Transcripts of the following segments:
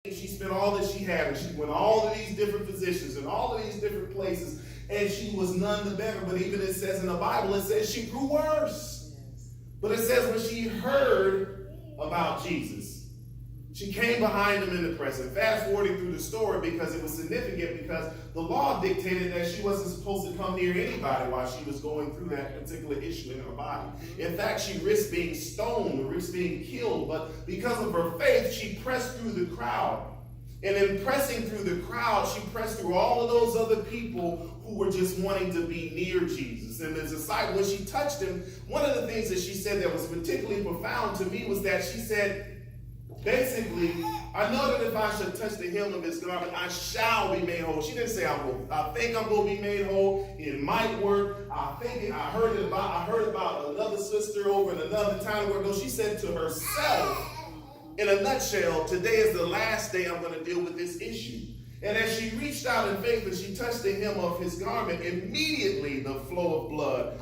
She spent all that she had, and she went all of these different positions and all of these different places, and she was none the better. But even it says in the Bible, it says she grew worse. But it says when she heard about Jesus, she came behind him in the press. And fast forwarding through the story, because it was significant, because the law dictated that she wasn't supposed to come near anybody while she was going through that particular issue in her body. In fact, she risked being stoned, risked being killed, but because of her faith, she pressed through the crowd. And in pressing through the crowd, she pressed through all of those other people who were just wanting to be near Jesus. And the disciple, when she touched him, one of the things that she said that was particularly profound to me was that she said, basically, I know that if I should touch the hem of his garment, I shall be made whole. She didn't say I think I'm going to be made whole. It might work. I heard about another sister over in another town where she said to herself, in a nutshell, today is the last day I'm going to deal with this issue. And as she reached out in faith and she touched the hem of his garment, immediately the flow of blood,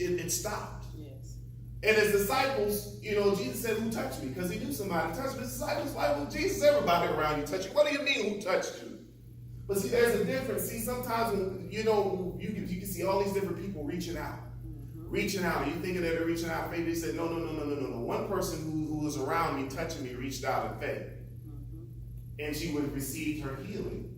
it stopped. Yes. And his disciples, Jesus said, who touched me? Because he knew somebody touched me. His disciples like, well, Jesus, everybody around you touched you. What do you mean, who touched you? But see, there's a difference. See, sometimes, you can see all these different people reaching out. Reaching out. Are you thinking that they're reaching out? Maybe they said, no. One person who was around me, touching me, reached out in faith. And she would have received her healing.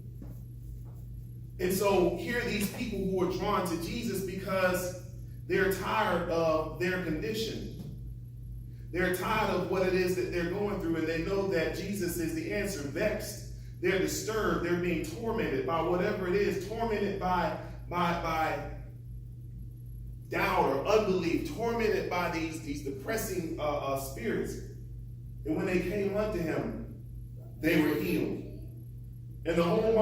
And so here are these people who are drawn to Jesus because they're tired of their condition. They're tired of what it is that they're going through, and they know that Jesus is the answer. Vexed, they're disturbed, they're being tormented by whatever it is, tormented by doubt or unbelief, tormented by these depressing spirits. And when they came unto him, they were healed. And the whole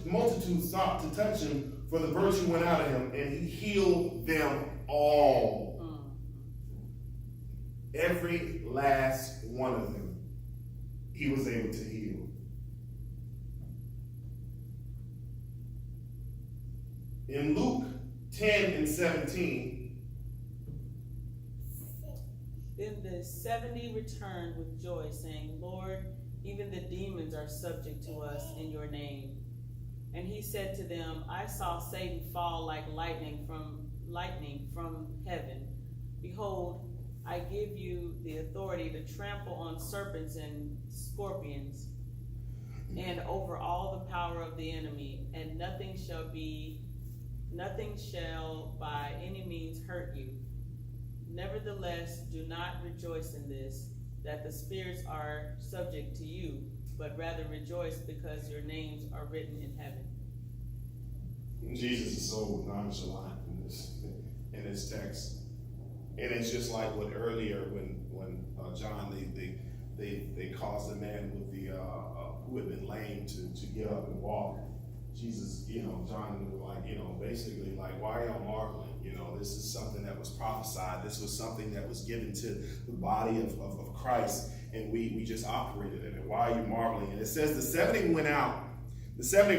multitude sought to touch him, for the virtue went out of him, and he healed them all. Every last one of them, he was able to heal. In Luke 10 and 17, then the 70 returned with joy, saying, Lord, even the demons are subject to us in your name. And he said to them, I saw Satan fall like lightning from heaven. Behold, I give you the authority to trample on serpents and scorpions, and over all the power of the enemy, and nothing shall by any means hurt you. Nevertheless, do not rejoice in this, that the spirits are subject to you, but rather rejoice because your names are written in heaven. Jesus is so nonchalant in this text. And it's just like what earlier when John, they caused the man with the who had been lame to get up and walk. Jesus, John was like, basically like, why are y'all marveling? This is something that was prophesied. This was something that was given to the body of Christ, and we just operated in it. Why are you marveling? And it says the 70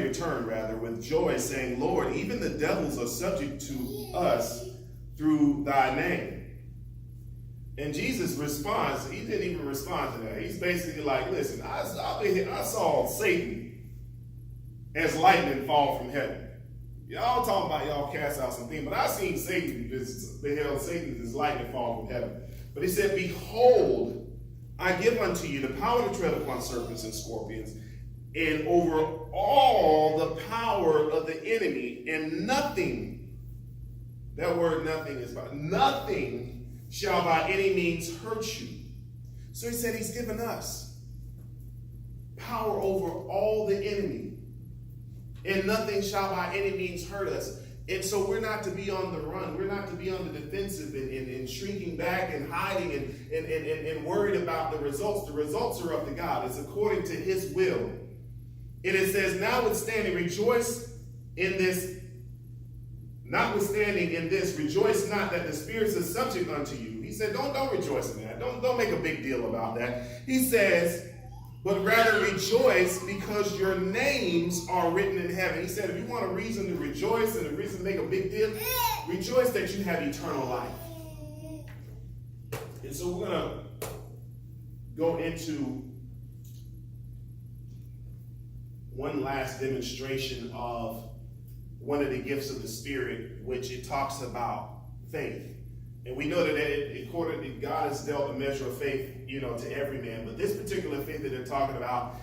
returned with joy, saying, Lord, even the devils are subject to us through thy name. And Jesus responds, he didn't even respond to that. He's basically like, listen, I saw Satan as lightning fall from heaven. Y'all talking about y'all cast out some things, but I seen Satan as lightning fall from heaven. But he said, behold, I give unto you the power to tread upon serpents and scorpions, and over all the power of the enemy, and nothing, that word nothing is about, nothing shall by any means hurt you. So he said he's given us power over all the enemy, and nothing shall by any means hurt us. And so we're not to be on the run. We're not to be on the defensive and shrinking back and hiding and worried about the results. The results are up to God. It's according to his will. And it says, notwithstanding in this, rejoice not that the spirits are subject unto you. He said, don't rejoice in that. Don't make a big deal about that. He says, but rather rejoice because your names are written in heaven. He said, if you want a reason to rejoice and a reason to make a big deal, rejoice that you have eternal life. And so we're going to go into one last demonstration of one of the gifts of the Spirit, which it talks about faith. And we know that according to God has dealt a measure of faith, to every man. But this particular faith that they're talking about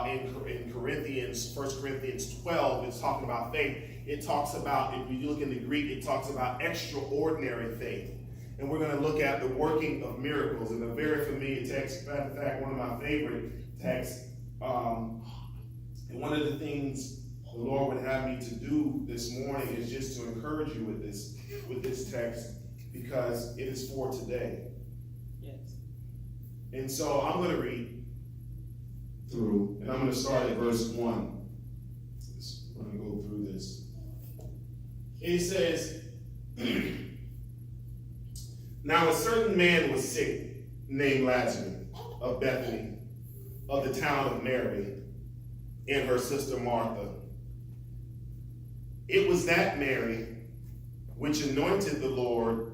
in Corinthians, 1 Corinthians 12, it's talking about faith. It talks about, if you look in the Greek, it talks about extraordinary faith. And we're going to look at the working of miracles in a very familiar text. In fact, one of my favorite texts. And one of the things the Lord would have me to do this morning is just to encourage you with this text, because it is for today. Yes. And so I'm going to read through, and I'm going to start at verse 1. I'm going to go through this. It says, now a certain man was sick, named Lazarus, of Bethany, of the town of Mary, and her sister Martha. It was that Mary which anointed the Lord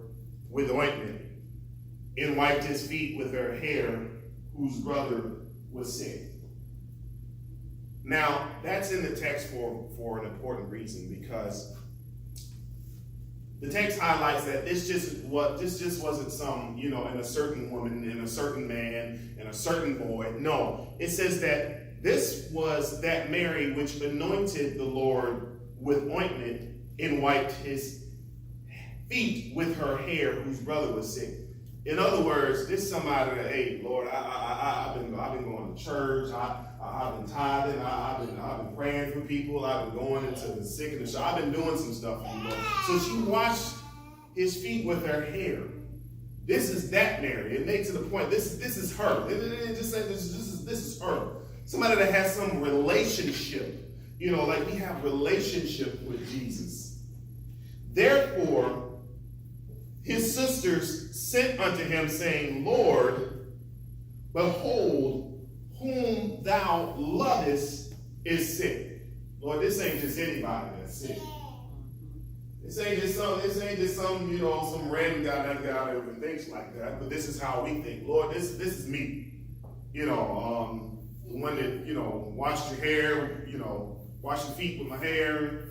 with ointment, and wiped his feet with her hair, whose brother was sick. Now, that's in the text for an important reason, because the text highlights that this just wasn't some, and a certain woman and a certain man and a certain boy. No, it says that this was that Mary which anointed the Lord with ointment and wiped his feet with her hair, whose brother was sick. In other words, this is somebody that, hey, Lord, I've been going to church, I've been tithing, I've been praying for people, I've been going into the sick and the shop, I've been doing some stuff for you, Lord. So she washed his feet with her hair. This is that Mary. It makes it a point. This is her. It just says this is her. Somebody that has some relationship, like we have relationship with Jesus. Therefore, his sisters sent unto him, saying, Lord, behold, whom thou lovest is sick. Lord, this ain't just anybody that's sick. This ain't just some, some random guy that got out and thinks like that. But this is how we think. Lord, this is me. The one that, washed your hair, washed your feet with my hair.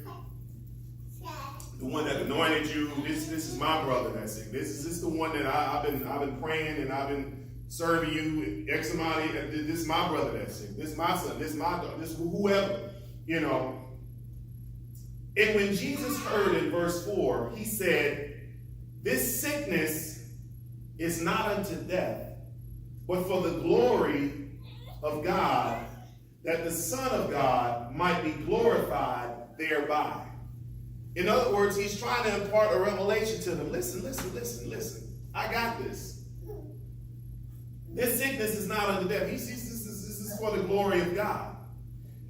The one that anointed you. This is my brother that's sick. This is the one that I've been praying and I've been serving you. X amount of, this is my brother that's sick. This is my son. This is my daughter. This is whoever. And when Jesus heard in verse 4, he said, this sickness is not unto death, but for the glory of God, that the Son of God might be glorified thereby. In other words, he's trying to impart a revelation to them. Listen. I got this. This sickness is not unto death. This is for the glory of God.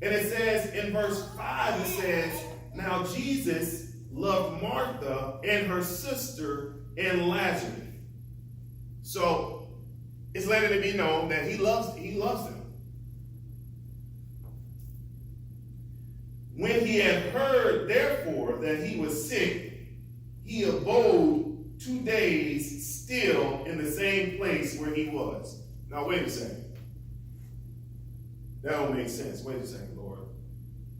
And it says in verse 5, it says, now Jesus loved Martha and her sister and Lazarus. So it's letting it be known that he loves them. When he had heard, therefore, that he was sick, he abode 2 days still in the same place where he was. Now, wait a second. That don't make sense. Wait a second, Lord.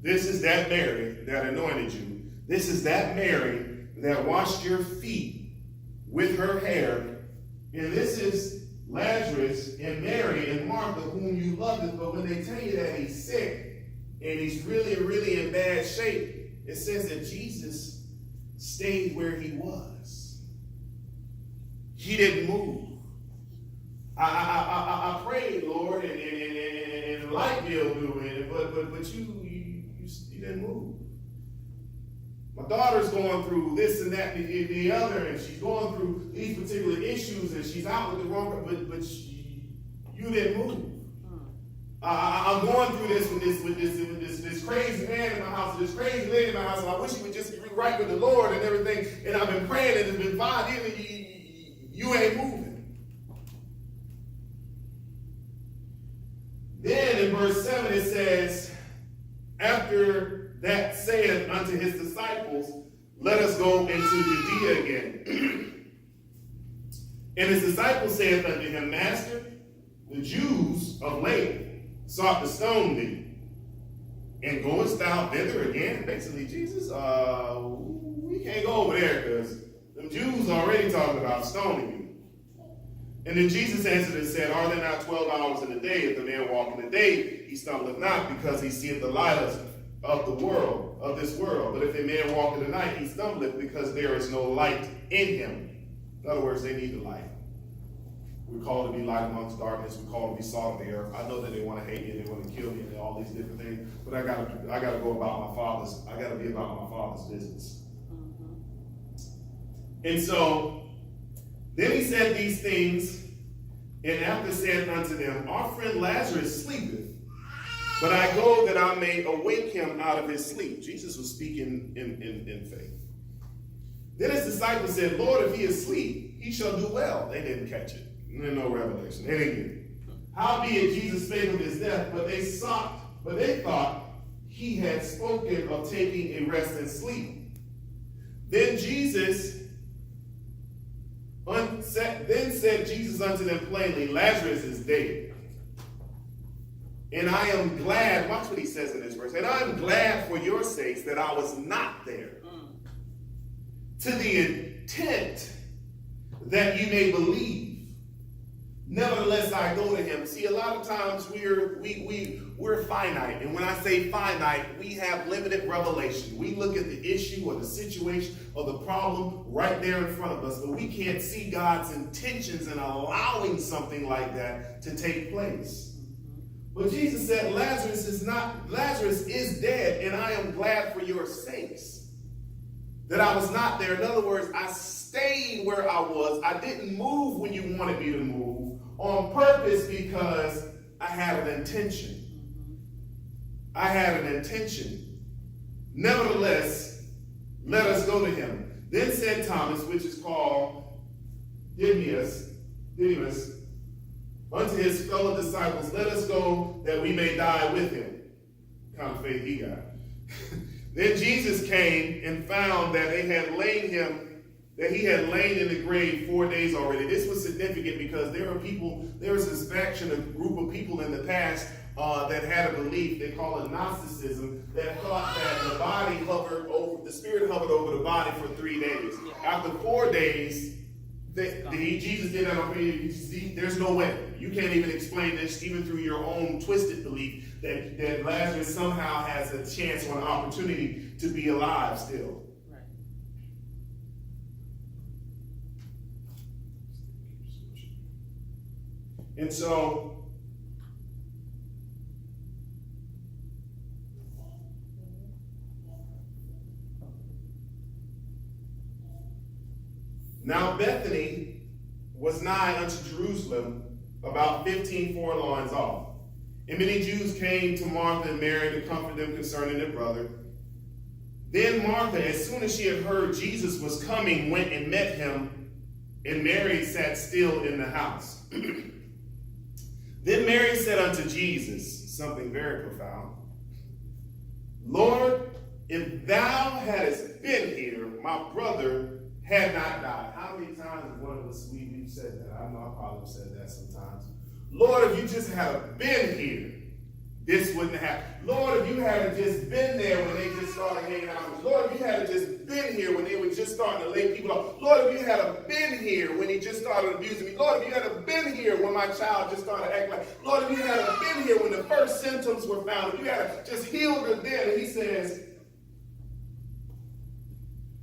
This is that Mary that anointed you. This is that Mary that washed your feet with her hair. And this is Lazarus and Mary and Martha, whom you loved. But when they tell you that he's sick, and he's really, really in bad shape, it says that Jesus stayed where he was. He didn't move. I prayed, Lord, and the light bill blew in, but you didn't move. My daughter's going through this and that and the other, and she's going through these particular issues, and she's out with the wrong, but you didn't move. I'm going through this with this crazy man in my house, this crazy lady in my house, and I wish you would just be right with the Lord and everything. And I've been praying, and it's been 5 years, and you ain't moving. Then in verse 7 it says, after that saith unto his disciples, let us go into Judea again. And his disciples saith unto him, Master, the Jews of late sought to stone thee, And goest thou thither again? Basically, Jesus, we can't go over there because the Jews already talking about stoning you. And then Jesus answered and said, are there not 12 hours in the day? If the man walk in the day, he stumbleth not, because he seeth the light of the world, of this world. But if a man walk in the night, he stumbleth, because there is no light in him. In other words, they need the light. We're called to be light amongst darkness. We're called to be salt of the earth. I know that they want to hate me and they want to kill me and all these different things, but I gotta go about my father's. I gotta be about my father's business. And so then he said these things, and after said unto them, our friend Lazarus sleepeth, but I go that I may awake him out of his sleep. Jesus was speaking in faith. Then his disciples said, Lord, if he is asleep, he shall do well. They didn't catch it. No revelation. They didn't get it. Howbeit Jesus spake of his death, but they thought he had spoken of taking a rest and sleep. Then said Jesus unto them plainly, Lazarus is dead. And I am glad, watch what he says in this verse, and I am glad for your sakes that I was not there, to the intent that you may believe. Nevertheless, I go to him. See, a lot of times we're finite. And when I say finite, we have limited revelation. We look at the issue or the situation or the problem right there in front of us, but we can't see God's intentions in allowing something like that to take place. But Jesus said, Lazarus is dead, and I am glad for your sakes that I was not there. In other words, I stayed where I was. I didn't move when you wanted me to move on purpose, because I had an intention. I had an intention. Nevertheless, let us go to him. Then said Thomas, which is called Didymus, unto his fellow disciples, let us go that we may die with him. What kind of faith he got. Then Jesus came and found that he had lain in the grave 4 days already. This was significant because there was this faction, a group of people in the past that had a belief, they call it Gnosticism, that thought that the spirit hovered over the body for 3 days. After 4 days, Jesus did that on me. There's no way. You can't even explain this, even through your own twisted belief, that Lazarus somehow has a chance or an opportunity to be alive still. Right. And so, now Bethany was nigh unto Jerusalem, about 15 furlongs off. And many Jews came to Martha and Mary to comfort them concerning their brother. Then Martha, as soon as she had heard Jesus was coming, went and met him, and Mary sat still in the house. Then Mary said unto Jesus, something very profound, Lord, if thou hadst been here, my brother had not died. How many times has one of us, we've said that? I know I probably have said that sometimes. Lord, if you just had been here, this wouldn't have happened. Lord, if you had just been there when they just started hanging out. Lord, if you had just been here when they were just starting to lay people off. Lord, if you had been here when he just started abusing me. Lord, if you had been here when my child just started acting like. Lord, if you had been here when the first symptoms were found. If you had just healed her then. And he says,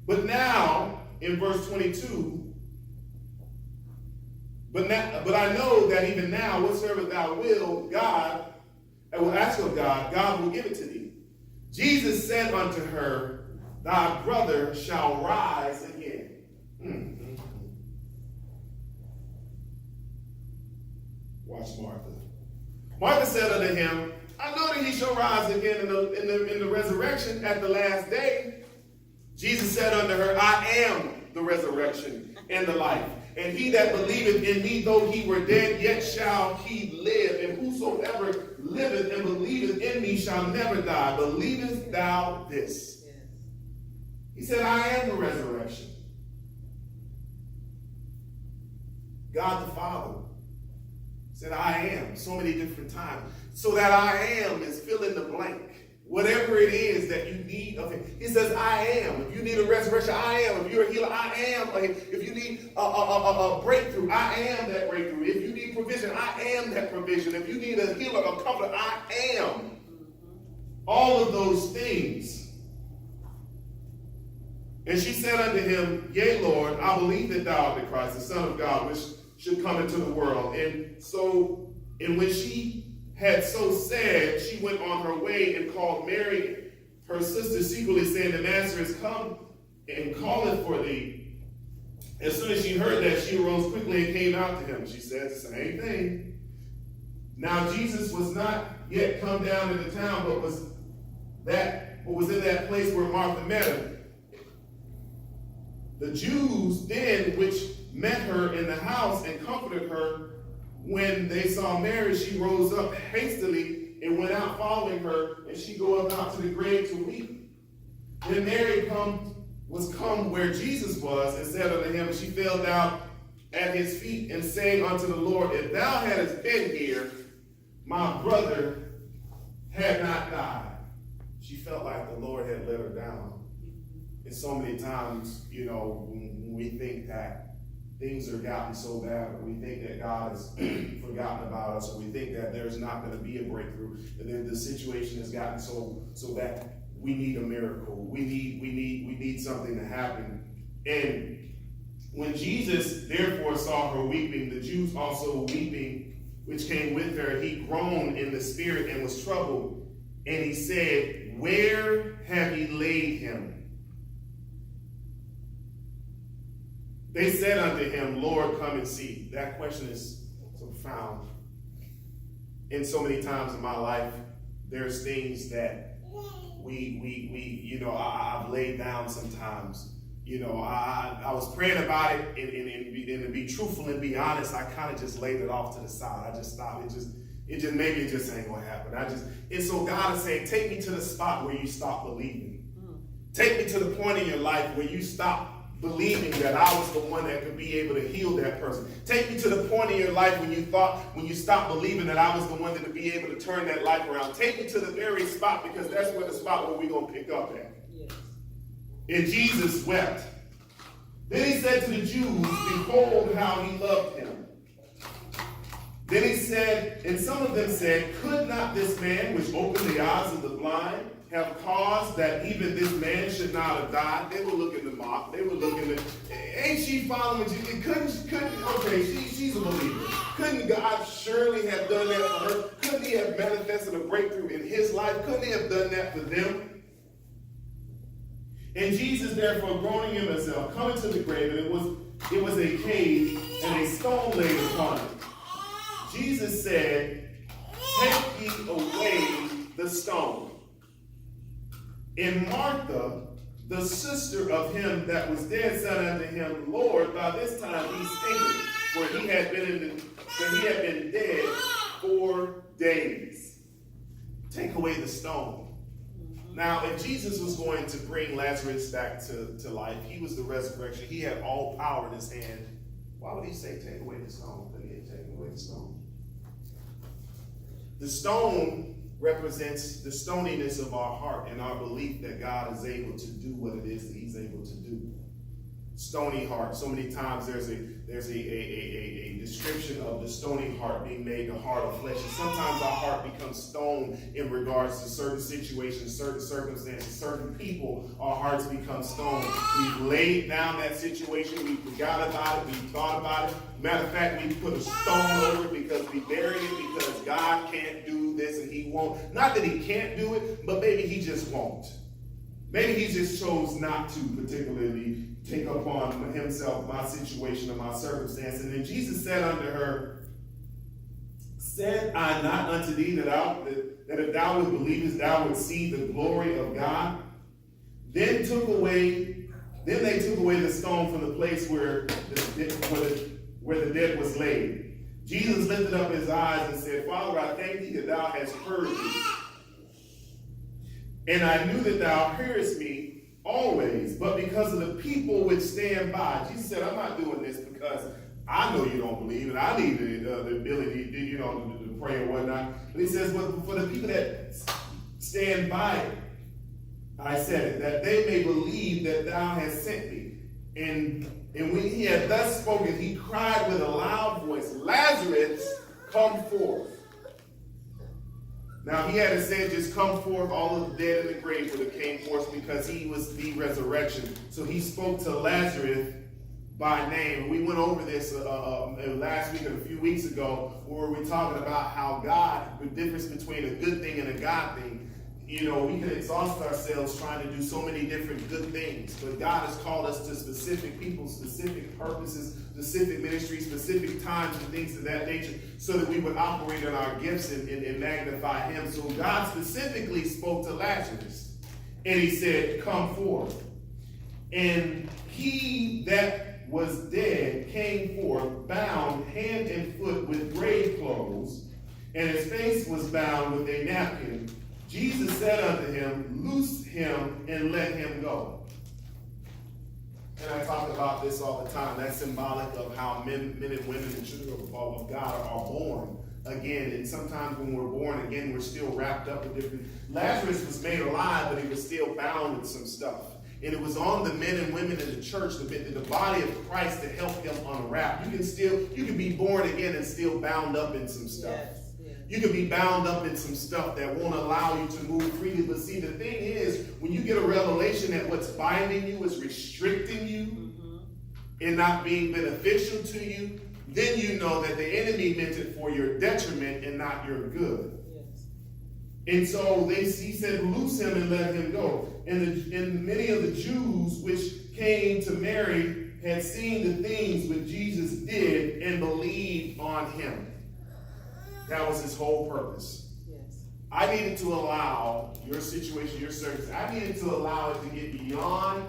but now, in verse 22, but I know that even now, whatsoever thou wilt, God, and will ask of God, God will give it to thee. Jesus said unto her, thy brother shall rise again. Watch Martha. Martha said unto him, I know that he shall rise again in the resurrection at the last day. Jesus said unto her, I am the resurrection and the life. And he that believeth in me, though he were dead, yet shall he live. And whosoever liveth and believeth in me shall never die. Believest thou this? Yes. He said, I am the resurrection. God the Father said, I am, so many different times. So that I am is fill in the blank. Whatever it is that you need of him. He says, I am. If you need a resurrection, I am. If you're a healer, I am. If you need a breakthrough, I am that breakthrough. If you need provision, I am that provision. If you need a healer, a comforter, I am. All of those things. And she said unto him, Yea, Lord, I believe that thou art the Christ, the Son of God, which should come into the world. And when she had so said, she went on her way and called Mary, her sister, secretly, saying, The Master is come and calleth for thee. As soon as she heard that, she arose quickly and came out to him. She said the same thing. Now Jesus was not yet come down into town, but was in that place where Martha met him. The Jews then, which met her in the house and comforted her, when they saw Mary, she rose up hastily and went out following her, and she goeth out to the grave to weep. Then Mary was come where Jesus was, and said unto him, and she fell down at his feet, and saying unto the Lord, If thou hadst been here, my brother had not died. She felt like the Lord had let her down. And so many times, when we think that things have gotten so bad, or we think that God has forgotten about us, or we think that there's not going to be a breakthrough, and then the situation has gotten so bad, we need a miracle. We need something to happen. And when Jesus therefore saw her weeping, the Jews also weeping, which came with her, he groaned in the spirit and was troubled. And he said, Where have ye laid him? They said unto him, Lord, come and see. That question is so profound. And so many times in my life, there's things that I've laid down sometimes. I was praying about it, and to be truthful and be honest, I kind of just laid it off to the side. I just stopped. It just ain't gonna happen. And so God is saying, take me to the spot where you stop believing. Take me to the point in your life where you stop believing that I was the one that could be able to heal that person. Take me to the point in your life when you stopped believing that I was the one that could be able to turn that life around. Take me to the very spot, because that's where the spot where we're going to pick up at. Yes. And Jesus wept. Then he said to the Jews, Behold how he loved him. Then he said, and some of them said, Could not this man which opened the eyes of the blind have caused that even this man should not have died? They were looking to mock. They were looking to, ain't she following Jesus? Okay, she's a believer. Couldn't God surely have done that for her? Couldn't he have manifested a breakthrough in his life? Couldn't he have done that for them? And Jesus, therefore, groaning in himself, coming to the grave, and it was a cave, and a stone laid upon it. Jesus said, Take ye away the stone. And Martha, the sister of him that was dead, said unto him, Lord, by this time he stinketh, for he had been dead 4 days. Take away the stone. Now, if Jesus was going to bring Lazarus back to life, he was the resurrection. He had all power in his hand. Why would he say, take away the stone? But he had taken away the stone. The stone represents the stoniness of our heart and our belief that God is able to do what it is that he's able to do. Stony heart. So many times there's a description of the stony heart being made the heart of flesh. And sometimes our heart becomes stone in regards to certain situations, certain circumstances, certain people. Our hearts become stone. We've laid down that situation. We forgot about it. We thought about it. Matter of fact, we put a stone over it because we buried it because God can't do this and he won't. Not that he can't do it, but maybe he just won't. Maybe he just chose not to particularly take upon himself my situation or my circumstance. And then Jesus said unto her, Said I not unto thee that if thou wouldst believe, thou would see the glory of God? Then they took away the stone from the place where the dead was laid. Jesus lifted up his eyes and said, Father, I thank thee that thou hast heard me. And I knew that thou hearest me always, but because of the people which stand by. Jesus said, I'm not doing this because I know you don't believe, and I need the ability to pray or whatnot. But he says, but for the people that stand by it. I said it, that they may believe that thou hast sent me. And when he had thus spoken, he cried with a loud voice, Lazarus, come forth. Now he hadn't said just come forth, all of the dead in the grave would have came forth because he was the resurrection. So he spoke to Lazarus by name. We went over this last week or a few weeks ago where we were talking about how God, the difference between a good thing and a God thing. You know, we can exhaust ourselves trying to do so many different good things, but God has called us to specific people, specific purposes, specific ministries, specific times and things of that nature so that we would operate in our gifts and magnify him. So God specifically spoke to Lazarus and he said, come forth. And he that was dead came forth, bound hand and foot with grave clothes, and his face was bound with a napkin. Jesus said unto him, loose him and let him go. And I talk about this all the time. That's symbolic of how men and women and children of God are born again. And sometimes when we're born again, we're still wrapped up with different. Lazarus was made alive, but he was still bound with some stuff. And it was on the men and women in the church, the body of Christ, to help him unwrap. You can be born again and still bound up in some stuff. Yes. You can be bound up in some stuff that won't allow you to move freely. But see, the thing is, when you get a revelation that what's binding you is restricting you and not being beneficial to you, then you know that the enemy meant it for your detriment and not your good. Yes. And so he said, loose him and let him go. And many of the Jews which came to Mary had seen the things which Jesus did and believed on him. That was his whole purpose. Yes. I needed to allow your situation, your circumstance, I needed to allow it to get beyond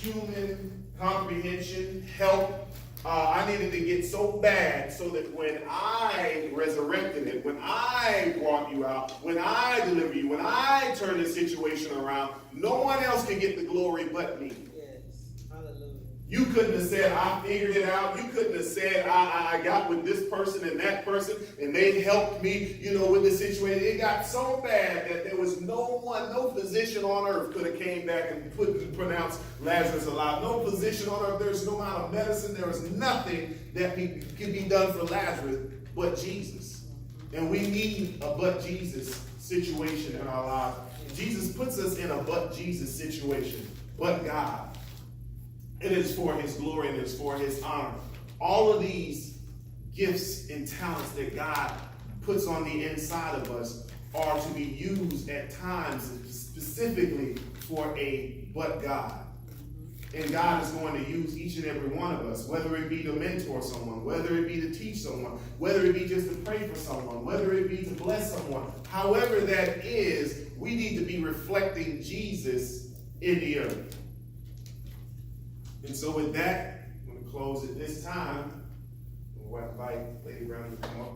human comprehension, help. I needed to get so bad so that when I resurrected it, when I brought you out, when I delivered you, when I turned the situation around, no one else can get the glory but me. Yes. Hallelujah. You couldn't have said, I figured it out. You couldn't have said, I got with this person and that person, and they helped me, with the situation. It got so bad that there was no physician on earth could have came back and pronounced Lazarus alive. No physician on earth. There's no amount of medicine. There was nothing that could be done for Lazarus but Jesus. And we need a but Jesus situation in our lives. Jesus puts us in a but Jesus situation, but God. It is for his glory and it's for his honor. All of these gifts and talents that God puts on the inside of us are to be used at times specifically for a but God. And God is going to use each and every one of us, whether it be to mentor someone, whether it be to teach someone, whether it be just to pray for someone, whether it be to bless someone. However that is, we need to be reflecting Jesus in the earth. And so with that, I'm going to close at this time. I'll invite Lady Brown to come up.